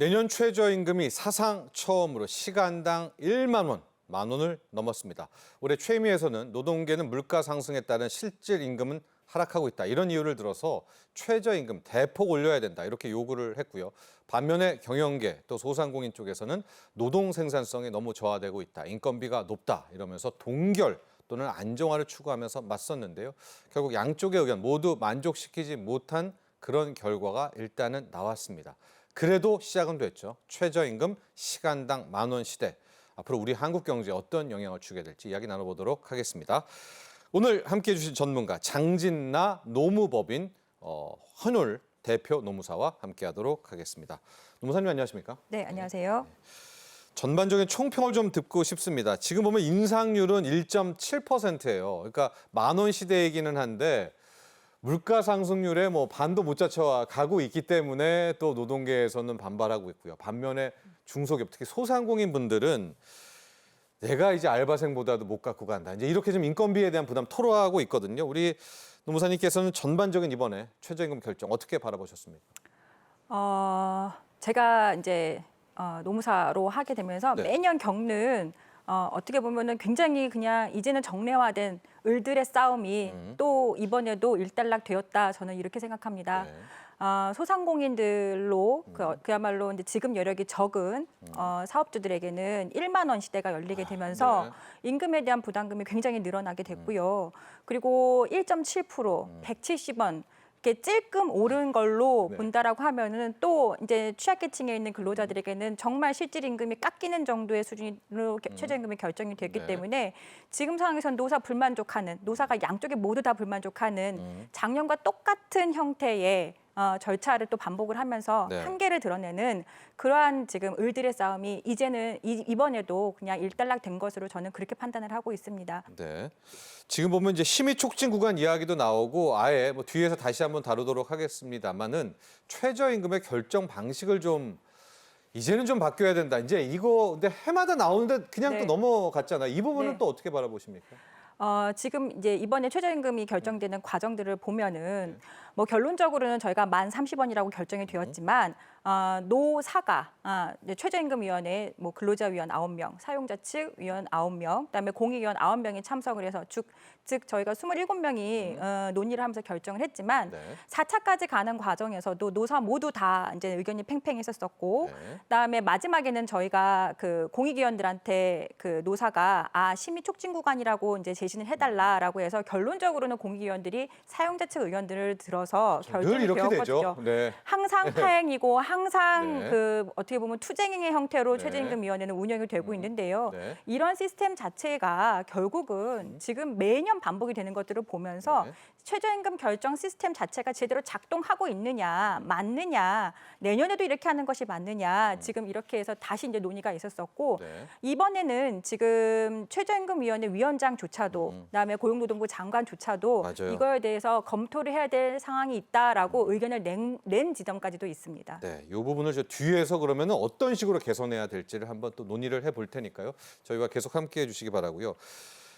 내년 최저임금이 사상 처음으로 시간당 1만 원, 만 원을 넘었습니다. 올해 최미에서는 노동계는 물가 상승에 따른 실질 임금은 하락하고 있다. 이런 이유를 들어서 최저임금 대폭 올려야 된다. 이렇게 요구를 했고요. 반면에 경영계 또 소상공인 쪽에서는 노동 생산성이 너무 저하되고 있다. 인건비가 높다. 이러면서 동결 또는 안정화를 추구하면서 맞섰는데요. 결국 양쪽의 의견 모두 만족시키지 못한 그런 결과가 일단은 나왔습니다. 그래도 시작은 됐죠. 최저임금 시간당 만 원 시대. 앞으로 우리 한국 경제에 어떤 영향을 주게 될지 이야기 나눠보도록 하겠습니다. 오늘 함께해 주신 전문가 장진나 노무법인 헌울 대표 노무사와 함께하도록 하겠습니다. 노무사님 안녕하십니까? 네, 안녕하세요. 전반적인 총평을 좀 듣고 싶습니다. 지금 보면 인상률은 1.7%예요. 그러니까 만 원 시대이기는 한데 물가 상승률에 뭐 반도 못 잡혀 가고 있기 때문에 또 노동계에서는 반발하고 있고요. 반면에 중소기업 특히 소상공인 분들은 내가 이제 알바생보다도 못 갖고 간다. 이제 이렇게 좀 인건비에 대한 부담 토로하고 있거든요. 우리 노무사님께서는 전반적인 이번에 최저임금 결정 어떻게 바라보셨습니까? 제가 이제 노무사로 하게 되면서 네. 매년 겪는 어떻게 보면은 굉장히 그냥 이제는 정례화된 을들의 싸움이 또 이번에도 일단락 되었다. 저는 이렇게 생각합니다. 네. 소상공인들로 그야말로 이제 지급 여력이 적은 사업주들에게는 1만 원 시대가 열리게 되면서 임금에 대한 부담금이 굉장히 늘어나게 됐고요. 그리고 1.7%, 170원 이렇게 찔끔 오른 걸로 네. 본다라고 하면은 또 이제 취약계층에 있는 근로자들에게는 정말 실질 임금이 깎이는 정도의 수준으로 최저임금이 결정이 됐기 네. 때문에 지금 상황에서는 노사 불만족하는 노사가 양쪽에 모두 다 불만족하는 작년과 똑같은 형태의 절차를 또 반복을 하면서 네. 한계를 드러내는 그러한 지금 을들의 싸움이 이제는 이번에도 그냥 일단락된 것으로 저는 그렇게 판단을 하고 있습니다. 네. 지금 보면 이제 심의 촉진 구간 이야기도 나오고 아예 뭐 뒤에서 다시 한번 다루도록 하겠습니다만은 최저임금의 결정 방식을 좀 이제는 좀 바뀌어야 된다. 이제 이거 근데 해마다 나오는데 그냥 네. 또 넘어갔잖아요. 이 부분은 네. 또 어떻게 바라보십니까? 지금 이제 이번에 최저임금이 결정되는 과정들을 보면은 뭐 결론적으로는 저희가 1030원이라고 결정이 되었지만 노사가 이제 최저임금위원회 뭐 근로자위원 9명, 사용자 측 위원 9명, 그다음에 공익위원 9명이 참석을 해서 즉 저희가 27명이 논의를 하면서 결정을 했지만 네. 4차까지 가는 과정에서도 노사 모두 다 이제 의견이 팽팽했었고 네. 그다음에 마지막에는 저희가 그 공익위원들한테 그 노사가 심의 촉진 구간이라고 이제 제시를 해달라라고 해서 결론적으로는 공익위원들이 사용자 측 의견들을 들어서 늘 결정이 이렇게 되었거든요. 되죠. 네. 항상 파행이고 항상 네. 그 어떻게 보면 투쟁의 형태로 네. 최저임금위원회는 운영이 되고 있는데요. 네. 이런 시스템 자체가 결국은 지금 매년 반복이 되는 것들을 보면서 네. 최저임금 결정 시스템 자체가 제대로 작동하고 있느냐, 맞느냐, 내년에도 이렇게 하는 것이 맞느냐, 지금 이렇게 해서 다시 이제 논의가 있었었고 네. 이번에는 지금 최저임금위원회 위원장조차도, 그다음에 고용노동부 장관조차도 맞아요. 이거에 대해서 검토를 해야 될 상황이 있다라고 의견을 낸 지점까지도 있습니다. 네, 이 부분을 저 뒤에서 그러면 어떤 식으로 개선해야 될지를 한번 또 논의를 해볼 테니까요. 저희와 계속 함께해 주시기 바라고요.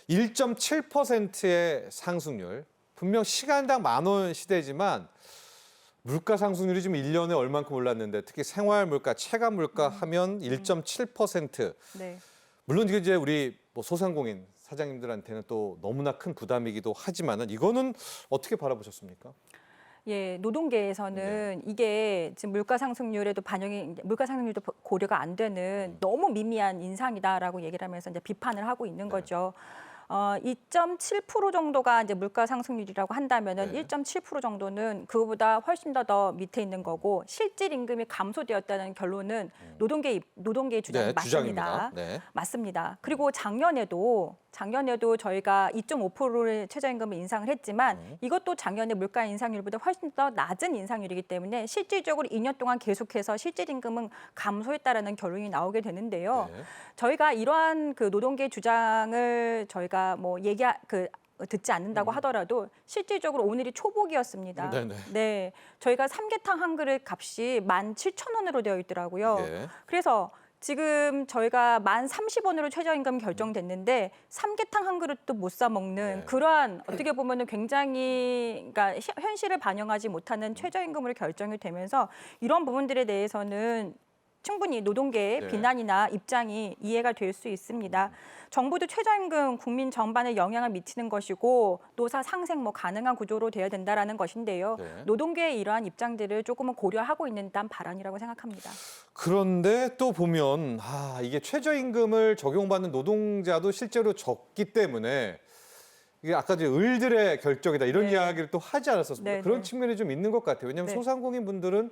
1.7%의 상승률, 분명 시간당 10,000원 시대지만 물가 상승률이 지금 1년에 얼만큼 올랐는데 특히 생활 물가, 체감 물가 하면 1.7%. 네. 물론 이게 우리 뭐 소상공인 사장님들한테는 또 너무나 큰 부담이기도 하지만은 이거는 어떻게 바라보셨습니까? 예, 노동계에서는 이게 지금 물가 상승률에도 물가 상승률도 고려가 안 되는 너무 미미한 인상이다라고 얘기를 하면서 이제 비판을 하고 있는 거죠. 2.7% 정도가 이제 물가 상승률이라고 한다면은 네. 1.7% 정도는 그거보다 훨씬 더 밑에 있는 거고 실질 임금이 감소되었다는 결론은 노동계의 주장이 네, 맞습니다. 주장입니다. 네. 맞습니다. 그리고 작년에도 저희가 2.5%를 최저임금을 인상을 했지만 이것도 작년에 물가 인상률보다 훨씬 더 낮은 인상률이기 때문에 실질적으로 2년 동안 계속해서 실질 임금은 감소했다라는 결론이 나오게 되는데요. 네. 저희가 이러한 그 노동계 주장을 저희가 뭐 듣지 않는다고 하더라도 실질적으로 오늘이 초복이었습니다. 네네. 네, 저희가 삼계탕 한 그릇 값이 17,000원으로 되어 있더라고요. 예. 그래서 지금 저희가 1030원으로 최저임금 결정됐는데 삼계탕 한 그릇도 못 사 먹는 네. 그러한 어떻게 보면은 굉장히 그러니까 현실을 반영하지 못하는 최저임금으로 결정이 되면서 이런 부분들에 대해서는 충분히 노동계의 네. 비난이나 입장이 이해가 될 수 있습니다. 정부도 최저임금 국민 전반에 영향을 미치는 것이고 노사 상생 가능한 구조로 되어야 된다라는 것인데요. 네. 노동계의 이러한 입장들을 조금은 고려하고 있는 단 발언이라고 생각합니다. 그런데 또 보면 이게 최저임금을 적용받는 노동자도 실제로 적기 때문에 이게 아까 이제 을들의 결정이다 이런 네. 이야기를 또 하지 않았었습니까? 네, 그런 네. 측면이 좀 있는 것 같아요. 왜냐하면 네. 소상공인 분들은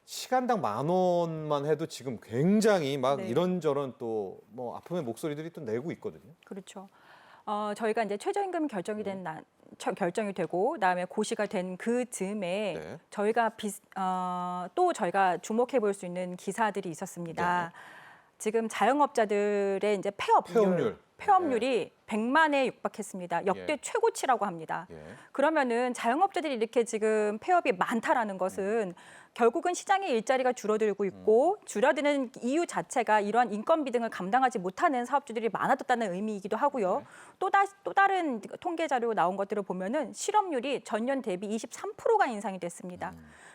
시간당 10,000원만 해도 지금 굉장히 막 네. 이런저런 또 뭐 아픔의 목소리들이 또 내고 있거든요. 그렇죠. 저희가 이제 최저임금 결정이 결정이 되고 그다음에 고시가 된 그 즈음에 네. 저희가 또 저희가 주목해 볼 수 있는 기사들이 있었습니다. 지금 자영업자들의 이제 폐업률이 100만에 육박했습니다. 역대 예. 최고치라고 합니다. 예. 그러면은 자영업자들이 이렇게 지금 폐업이 많다라는 것은 결국은 시장의 일자리가 줄어들고 있고 줄어드는 이유 자체가 이러한 인건비 등을 감당하지 못하는 사업주들이 많아졌다는 의미이기도 하고요. 또 다른 통계 자료 나온 것들을 보면은 실업률이 전년 대비 23%가 인상이 됐습니다.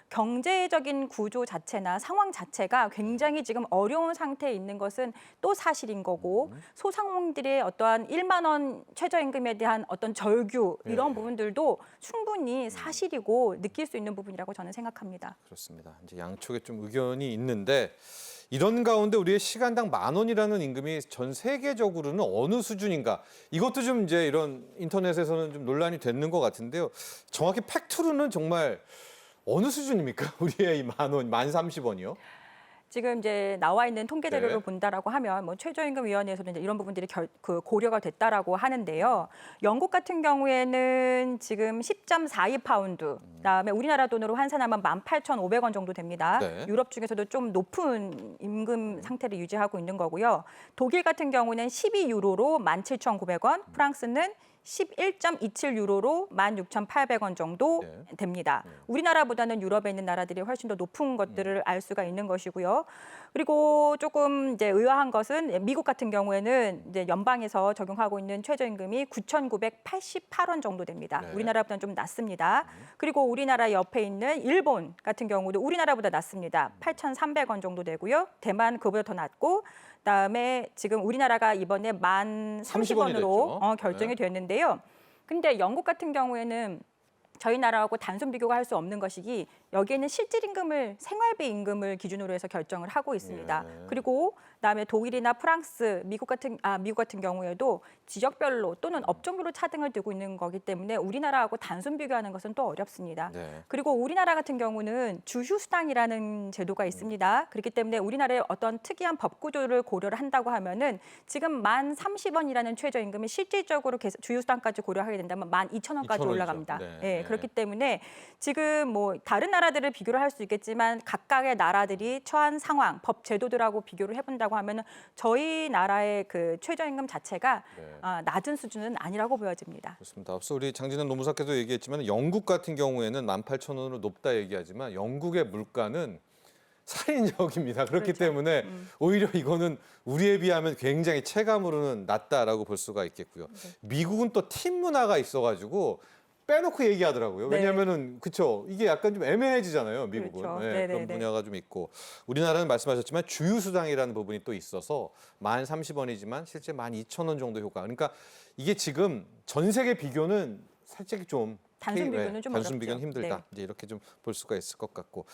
경제적인 구조 자체나 상황 자체가 굉장히 지금 어려운 상태에 있는 것은 또 사실인 거고 소상공인들의 어떠한 1만 원 최저임금에 대한 어떤 절규 이런 예. 부분들도 충분히 사실이고 느낄 수 있는 부분이라고 저는 생각합니다. 그렇습니다. 이제 양쪽에 좀 의견이 있는데 이런 가운데 우리의 시간당 10,000원이라는 임금이 전 세계적으로는 어느 수준인가? 이것도 좀 이제 이런 인터넷에서는 좀 논란이 되는 것 같은데요. 정확히 팩트로는 정말 어느 수준입니까? 우리의 이 10,000원, 1030원이요? 지금 이제 나와 있는 통계 자료를 네. 본다라고 하면 뭐 최저임금위원회에서도 이제 이런 부분들이 고려가 됐다라고 하는데요. 영국 같은 경우에는 지금 10.42파운드, 그다음에 우리나라 돈으로 환산하면 18,500원 정도 됩니다. 네. 유럽 중에서도 좀 높은 임금 상태를 유지하고 있는 거고요. 독일 같은 경우는 12유로로 17,900원, 프랑스는 11.27유로로 16,800원 정도 네. 됩니다. 우리나라보다는 유럽에 있는 나라들이 훨씬 더 높은 것들을 알 수가 있는 것이고요. 그리고 조금 이제 의아한 것은 미국 같은 경우에는 이제 연방에서 적용하고 있는 최저임금이 9,988원 정도 됩니다. 네. 우리나라보다는 좀 낮습니다. 그리고 우리나라 옆에 있는 일본 같은 경우도 우리나라보다 낮습니다. 8,300원 정도 되고요. 대만 그보다 더 낮고 그다음에 지금 우리나라가 이번에 30원이 10,030원으로 됐죠. 결정이 됐는데요. 근데 영국 같은 경우에는 저희 나라하고 단순 비교가 할 수 없는 것이 여기에는 실질 임금을 생활비 임금을 기준으로 해서 결정을 하고 있습니다. 예. 그리고 그다음에 독일이나 프랑스, 미국 같은 경우에도 지역별로 또는 업종별로 차등을 두고 있는 거기 때문에 우리나라하고 단순 비교하는 것은 또 어렵습니다. 네. 그리고 우리나라 같은 경우는 주휴수당이라는 제도가 있습니다. 그렇기 때문에 우리나라의 어떤 특이한 법 구조를 고려를 한다고 하면은 지금 1030원이라는 최저임금이 실질적으로 주휴수당까지 고려하게 된다면 12,000원까지 2,000원이죠. 올라갑니다. 네. 예, 그렇기 때문에 지금 뭐 다른 나라들을 비교를 할 수 있겠지만 각각의 나라들이 처한 상황, 법 제도들하고 비교를 해본다고 하면은 저희 나라의 그 최저임금 자체가 네. 낮은 수준은 아니라고 보여집니다. 그렇습니다. 앞서 우리 장진환 노무사께서 얘기했지만 영국 같은 경우에는 18,000원으로 높다 얘기하지만 영국의 물가는 살인적입니다. 그렇기 그렇죠. 때문에 오히려 이거는 우리에 비하면 굉장히 체감으로는 낮다라고 볼 수가 있겠고요. 미국은 또 팀 문화가 있어가지고 빼놓고 얘기하더라고요. 네. 왜냐하면은 그쵸 이게 약간 좀 애매해지잖아요. 미국은 그렇죠. 네, 그런 네네네. 분야가 좀 있고 우리나라는 말씀하셨지만 주휴수당이라는 부분이 또 있어서 1030원이지만 실제 12,000원 정도 효과. 그러니까 이게 지금 전 세계 비교는 살짝 좀 단순 비교는 좀 단순 어렵죠. 비교는 힘들다. 네. 이제 이렇게 좀 볼 수가 있을 것 같고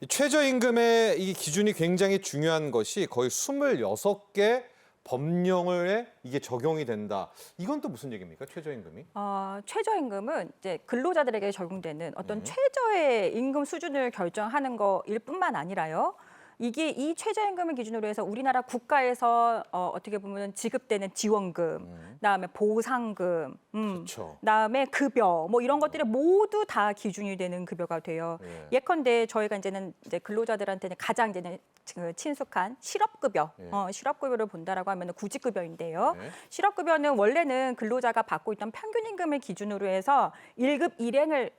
이 최저임금의 이 기준이 굉장히 중요한 것이 거의 26개 법령에 이게 적용이 된다. 이건 또 무슨 얘기입니까? 최저임금이? 최저임금은 이제 근로자들에게 적용되는 어떤 네. 최저의 임금 수준을 결정하는 거일 뿐만 아니라요. 이게 이 최저임금을 기준으로 해서 우리나라 국가에서 어떻게 보면 지급되는 지원금, 그다음에 보상금, 그렇죠. 그다음에 급여 뭐 이런 것들이 모두 다 기준이 되는 급여가 돼요. 예. 예컨대 저희가 이제는 이제 근로자들한테는 가장 이제는 그 친숙한 실업급여, 예. 실업급여를 본다라고 하면 구직급여인데요. 네. 실업급여는 원래는 근로자가 받고 있던 평균 임금을 기준으로 해서 1급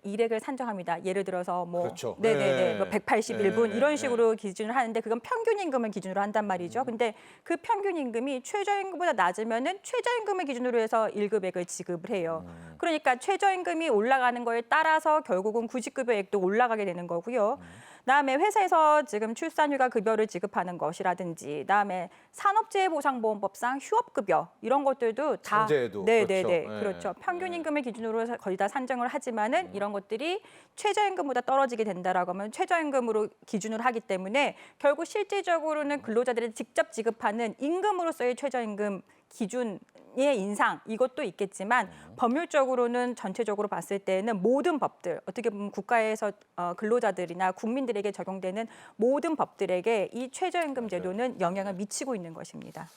일액을 산정합니다. 예를 들어서 뭐 그렇죠. 네네네, 네. 뭐 181분 네. 이런 식으로 기준을 하는데 그건 평균 임금을 기준으로 한단 말이죠. 근데 그 평균 임금이 최저임금보다 낮으면은 최저임금을 기준으로 해서 1급액을 지급을 해요. 그러니까 최저임금이 올라가는 거에 따라서 결국은 구직급여액도 올라가게 되는 거고요. 그다음에 회사에서 지금 출산휴가 급여를 지급하는 것이라든지, 그다음에 산업재해보상보험법상 휴업급여 이런 것들도 다 산재에도 네네네 그렇죠. 네. 그렇죠. 평균 임금을 기준으로 해서 거의 다 산정을 하지만은 이런 것들이 최저임금보다 떨어지게 된다라고 하면 최저임금으로 기준을 하기 때문에 결국 실질적으로는 근로자들이 직접 지급하는 임금으로서의 최저임금 기준의 인상 이것도 있겠지만 법률적으로는 전체적으로 봤을 때는 모든 법들 어떻게 보면 국가에서 근로자들이나 국민들에게 적용되는 모든 법들에게 이 최저임금 제도는 영향을 미치고 있는 것입니다.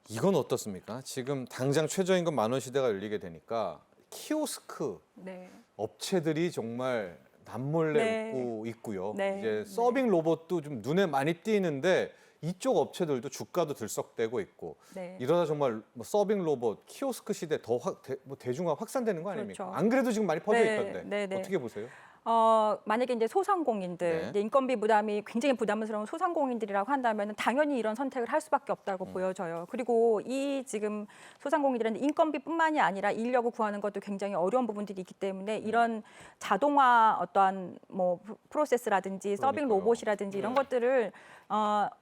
이건 어떻습니까? 지금 당장 최저임금 10,000원 시대가 열리게 되니까 키오스크 네. 업체들이 정말 남몰래 네. 웃고 있고요. 네. 이제 서빙 로봇도 좀 눈에 많이 띄는데 이쪽 업체들도 주가도 들썩대고 있고 네. 이러다 정말 뭐 서빙 로봇, 키오스크 시대 더 대중화 확산되는 거 아닙니까? 그렇죠. 안 그래도 지금 많이 퍼져 네, 있던데 네, 네. 어떻게 보세요? 만약에 이제 소상공인들, 네. 이제 인건비 부담이 굉장히 부담스러운 소상공인들이라고 한다면 당연히 이런 선택을 할 수밖에 없다고 보여져요. 그리고 이 지금 소상공인들은 인건비뿐만이 아니라 인력을 구하는 것도 굉장히 어려운 부분들이 있기 때문에 이런 자동화 어떠한 뭐 프로세스라든지 서빙 그러니까요. 로봇이라든지 이런 것들을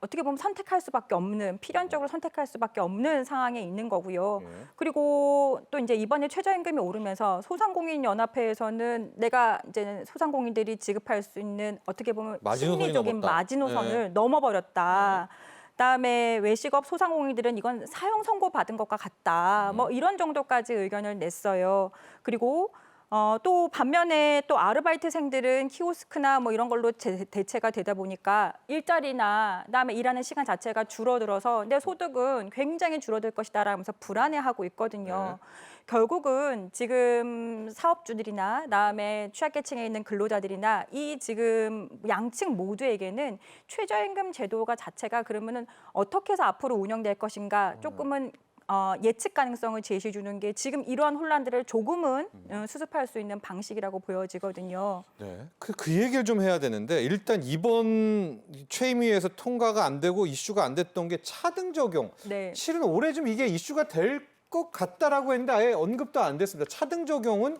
어떻게 보면 선택할 수밖에 없는 필연적으로 선택할 수밖에 없는 상황에 있는 거고요. 예. 그리고 또 이제 이번에 최저임금이 오르면서 소상공인 연합회에서는 내가 이제 소상공인들이 지급할 수 있는 어떻게 보면 마지노선이 심리적인 넘었다. 마지노선을 넘어버렸다. 그다음에 외식업 소상공인들은 이건 사형 선고 받은 것과 같다. 뭐 이런 정도까지 의견을 냈어요. 그리고 또 반면에 또 아르바이트생들은 키오스크나 뭐 이런 걸로 대체가 되다 보니까 일자리나 그다음에 일하는 시간 자체가 줄어들어서 내 소득은 굉장히 줄어들 것이다라면서 불안해하고 있거든요. 결국은 지금 사업주들이나 그다음에 취약계층에 있는 근로자들이나 이 지금 양측 모두에게는 최저임금 제도가 자체가 그러면은 어떻게 해서 앞으로 운영될 것인가 조금은 예측 가능성을 제시해 주는 게 지금 이러한 혼란들을 조금은 수습할 수 있는 방식이라고 보여지거든요. 네. 그 얘기를 좀 해야 되는데 일단 이번 최임위에서 통과가 안 되고 이슈가 안 됐던 게 차등 적용. 네. 실은 올해 좀 이게 이슈가 될 것 같다라고 했는데 아예 언급도 안 됐습니다. 차등 적용은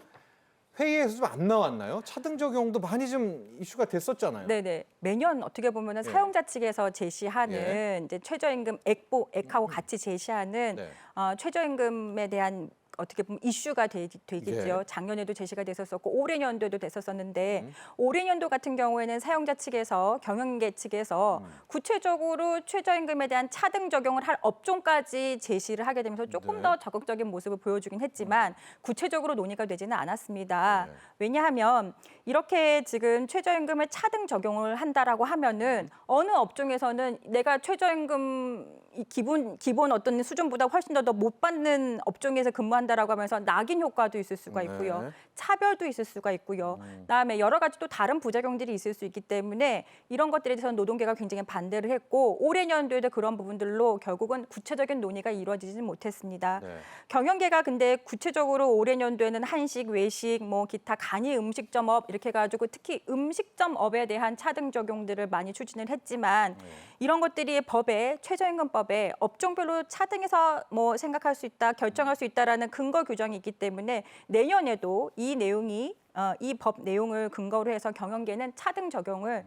회의에서 좀 안 나왔나요? 차등 적용도 많이 좀 이슈가 됐었잖아요. 네네. 매년 어떻게 보면은 사용자 측에서 제시하는 이제 최저임금 액하고 같이 제시하는 네. 최저임금에 대한 어떻게 보면 이슈가 되겠죠. 예. 작년에도 제시가 됐었었고 올해 년도에도 됐었었는데 올해 년도 같은 경우에는 사용자 측에서 경영계 측에서 구체적으로 최저임금에 대한 차등 적용을 할 업종까지 제시를 하게 되면서 조금 네. 더 적극적인 모습을 보여주긴 했지만 구체적으로 논의가 되지는 않았습니다. 네. 왜냐하면 이렇게 지금 최저임금을 차등 적용을 한다라고 하면은 어느 업종에서는 내가 최저임금 이 기본 어떤 수준보다 훨씬 더 못 받는 업종에서 근무한다라고 하면서 낙인 효과도 있을 수가 있고요. 네. 차별도 있을 수가 있고요. 그다음에 여러 가지 또 다른 부작용들이 있을 수 있기 때문에 이런 것들에 대해서는 노동계가 굉장히 반대를 했고 올해 년도에도 그런 부분들로 결국은 구체적인 논의가 이루어지지 못했습니다. 네. 경영계가 근데 구체적으로 올해 년도에는 한식, 외식, 뭐 기타 간이 음식점업 이렇게 해가지고 특히 음식점업에 대한 차등 적용들을 많이 추진을 했지만 이런 것들이 법에 최저임금법에 업종별로 차등해서 뭐 생각할 수 있다, 결정할 수 있다라는 근거 규정이 있기 때문에 내년에도 이 내용이 이 법 내용을 근거로 해서 경영계는 차등 적용을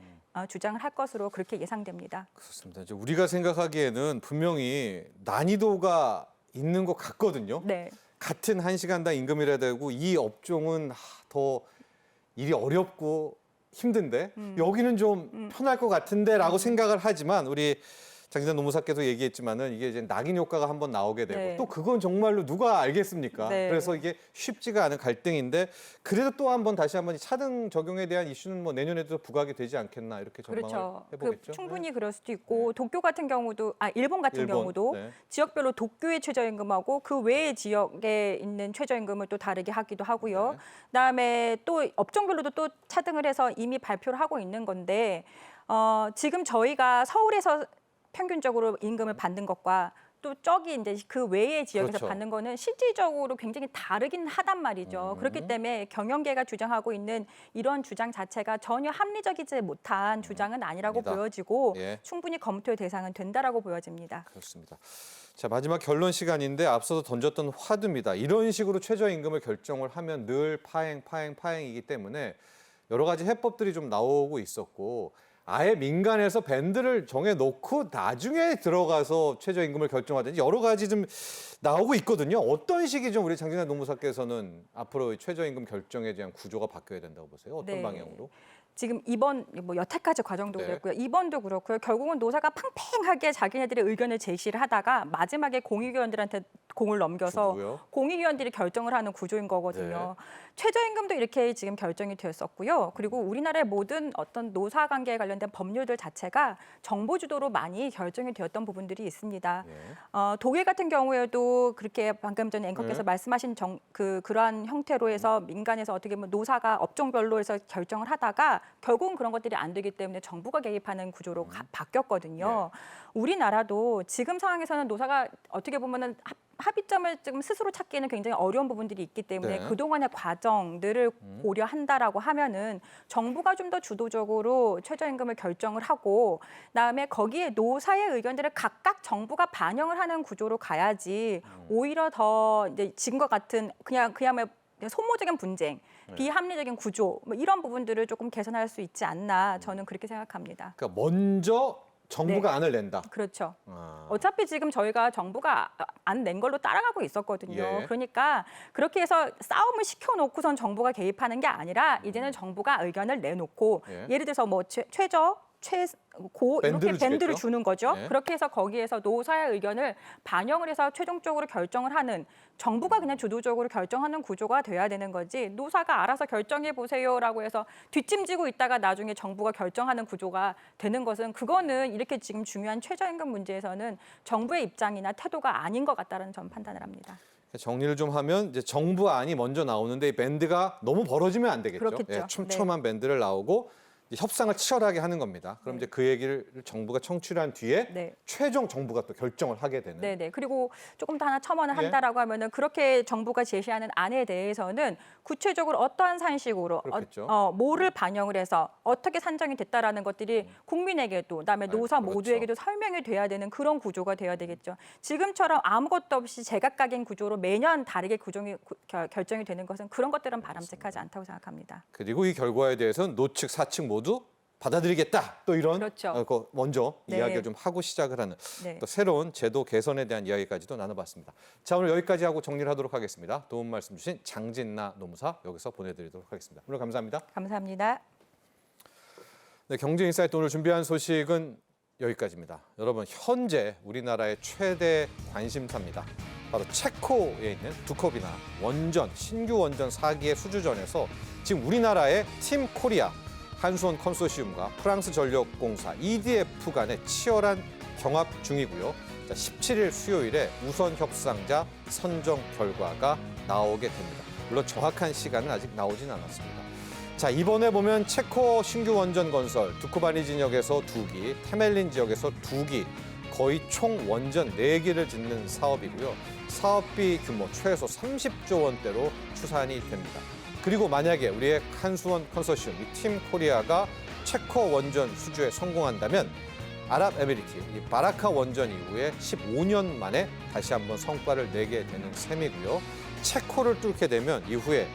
주장을 할 것으로 그렇게 예상됩니다. 그렇습니다. 이제 우리가 생각하기에는 분명히 난이도가 있는 것 같거든요. 네. 같은 1시간당 임금이라 되고 이 업종은 더 일이 어렵고 힘든데 여기는 좀 편할 것 같은데라고 생각을 하지만 우리 장진환 노무사께서 얘기했지만은 이게 이제 낙인 효과가 한번 나오게 되고 네. 또 그건 정말로 누가 알겠습니까? 네. 그래서 이게 쉽지가 않은 갈등인데 그래도 또 한번 다시 한번 이 차등 적용에 대한 이슈는 뭐 내년에도 부각이 되지 않겠나 이렇게 전망을 그렇죠. 해보겠죠. 충분히 그럴 수도 있고 도쿄 같은 경우도 일본 같은 일본, 경우도 네. 지역별로 도쿄의 최저임금하고 그 외의 지역에 있는 최저임금을 또 다르게 하기도 하고요. 네. 그다음에 또 업종별로도 또 차등을 해서 이미 발표를 하고 있는 건데 지금 저희가 서울에서 평균적으로 임금을 받는 것과 또 저기 이제 그 외의 지역에서 그렇죠. 받는 거는 실질적으로 굉장히 다르긴 하단 말이죠. 그렇기 때문에 경영계가 주장하고 있는 이런 주장 자체가 전혀 합리적이지 못한 주장은 아니라고 아니다. 보여지고 예. 충분히 검토의 대상은 된다라고 보여집니다. 그렇습니다. 자, 마지막 결론 시간인데 앞서서 던졌던 화두입니다. 이런 식으로 최저임금을 결정을 하면 늘 파행이기 때문에 여러 가지 해법들이 좀 나오고 있었고 아예 민간에서 밴드를 정해놓고 나중에 들어가서 최저임금을 결정하든지 여러 가지 좀 나오고 있거든요. 어떤 식이 좀 우리 장진환 노무사께서는 앞으로 최저임금 결정에 대한 구조가 바뀌어야 된다고 보세요? 어떤 네. 방향으로? 지금 이번 뭐 여태까지 과정도 네. 그랬고요. 이번도 그렇고요. 결국은 노사가 팽팽하게 자기네들의 의견을 제시를 하다가 마지막에 공익위원들한테 공을 넘겨서 주고요. 공익위원들이 결정을 하는 구조인 거거든요. 최저임금도 이렇게 지금 결정이 되었었고요. 그리고 우리나라의 모든 어떤 노사 관계에 관련된 법률들 자체가 정보 주도로 많이 결정이 되었던 부분들이 있습니다. 예. 독일 같은 경우에도 그렇게 방금 전에 앵커께서 말씀하신 그러한 형태로 해서 민간에서 어떻게 보면 노사가 업종별로 해서 결정을 하다가 결국은 그런 것들이 안 되기 때문에 정부가 개입하는 구조로 바뀌었거든요. 우리나라도 지금 상황에서는 노사가 어떻게 보면은 합의점을 지금 스스로 찾기에는 굉장히 어려운 부분들이 있기 때문에 네. 그동안의 과정들을 고려한다라고 하면은 정부가 좀 더 주도적으로 최저임금을 결정을 하고 그다음에 거기에 노사의 의견들을 각각 정부가 반영을 하는 구조로 가야지 오히려 더 이제 지금과 같은 그야말로 소모적인 분쟁, 비합리적인 구조 뭐 이런 부분들을 조금 개선할 수 있지 않나 저는 그렇게 생각합니다. 그러니까 먼저 정부가 네. 안을 낸다. 그렇죠. 아. 어차피 지금 저희가 정부가 안 낸 걸로 따라가고 있었거든요. 예. 그러니까 그렇게 해서 싸움을 시켜놓고선 정부가 개입하는 게 아니라 이제는 정부가 의견을 내놓고 예. 예를 들어서 뭐 최저 밴드를 이렇게 밴드를 주겠죠. 주는 거죠. 네. 그렇게 해서 거기에서 노사의 의견을 반영을 해서 최종적으로 결정을 하는 정부가 그냥 주도적으로 결정하는 구조가 돼야 되는 거지 노사가 알아서 결정해 보세요라고 해서 뒷짐지고 있다가 나중에 정부가 결정하는 구조가 되는 것은 그거는 이렇게 지금 중요한 최저임금 문제에서는 정부의 입장이나 태도가 아닌 것 같다는 전 판단을 합니다. 정리를 좀 하면 이제 정부 안이 먼저 나오는데 이 밴드가 너무 벌어지면 안 되겠죠. 그렇겠죠. 예, 촘촘한 밴드를 나오고 이제 협상을 치열하게 하는 겁니다. 그럼 이제 그 얘기를 정부가 청취한 뒤에 네. 최종 정부가 또 결정을 하게 되는. 네네. 그리고 조금 더 하나 첨언을 예. 한다라고 하면은 그렇게 정부가 제시하는 안에 대해서는 구체적으로 어떠한 산식으로 그렇겠죠. 뭐를 반영을 해서 어떻게 산정이 됐다라는 것들이 국민에게도 그다음에 노사 그렇죠. 모두에게도 설명이 돼야 되는 그런 구조가 돼야 되겠죠. 지금처럼 아무것도 없이 제각각인 구조로 매년 다르게 결정이 되는 것은 그런 것들은 바람직하지 않다고 생각합니다. 그리고 이 결과에 대해서는 노측 사측 모두 받아들이겠다. 또 이런 그렇죠. 먼저 네. 이야기를 좀 하고 시작을 하는 네. 또 새로운 제도 개선에 대한 이야기까지도 나눠봤습니다. 자, 오늘 여기까지 하고 정리를 하도록 하겠습니다. 도움 말씀 주신 장진나 노무사 여기서 보내드리도록 하겠습니다. 오늘 감사합니다. 감사합니다. 네, 경제인사이트 오늘 준비한 소식은 여기까지입니다. 여러분, 현재 우리나라의 최대 관심사입니다. 바로 체코에 있는 두컵이나 원전, 신규 원전 4기의 수주전에서 지금 우리나라의 팀 코리아, 한수원 컨소시움과 프랑스 전력공사 EDF 간의 치열한 경합 중이고요. 자, 17일 수요일에 우선 협상자 선정 결과가 나오게 됩니다. 물론 정확한 시간은 아직 나오진 않았습니다. 자, 이번에 보면 체코 신규 원전 건설, 두코바니 진역에서 2기, 테멜린 지역에서 2기, 거의 총 원전 4기를 짓는 사업이고요. 사업비 규모 최소 30조 원대로 추산이 됩니다. 그리고 만약에 우리의 한수원 컨소시움, 이 팀 코리아가 체코 원전 수주에 성공한다면 아랍에미리트, 이 바라카 원전 이후에 15년 만에 다시 한번 성과를 내게 되는 셈이고요. 체코를 뚫게 되면 이후에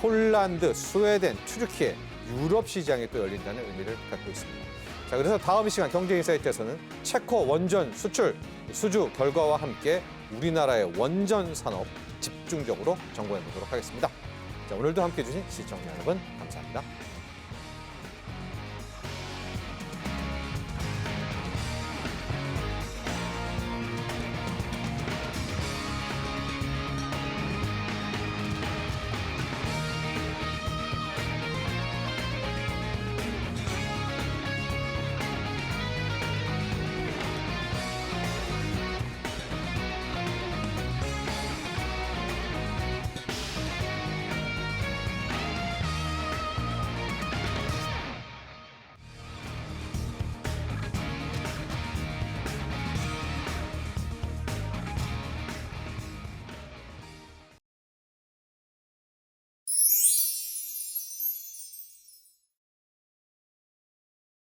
폴란드, 스웨덴, 튀르키예, 유럽 시장이 또 열린다는 의미를 갖고 있습니다. 자, 그래서 다음 이 시간 경제인사이트에서는 체코 원전 수출, 수주 결과와 함께 우리나라의 원전 산업 집중적으로 점검해 보도록 하겠습니다. 자, 오늘도 함께해 주신 시청자 여러분 감사합니다.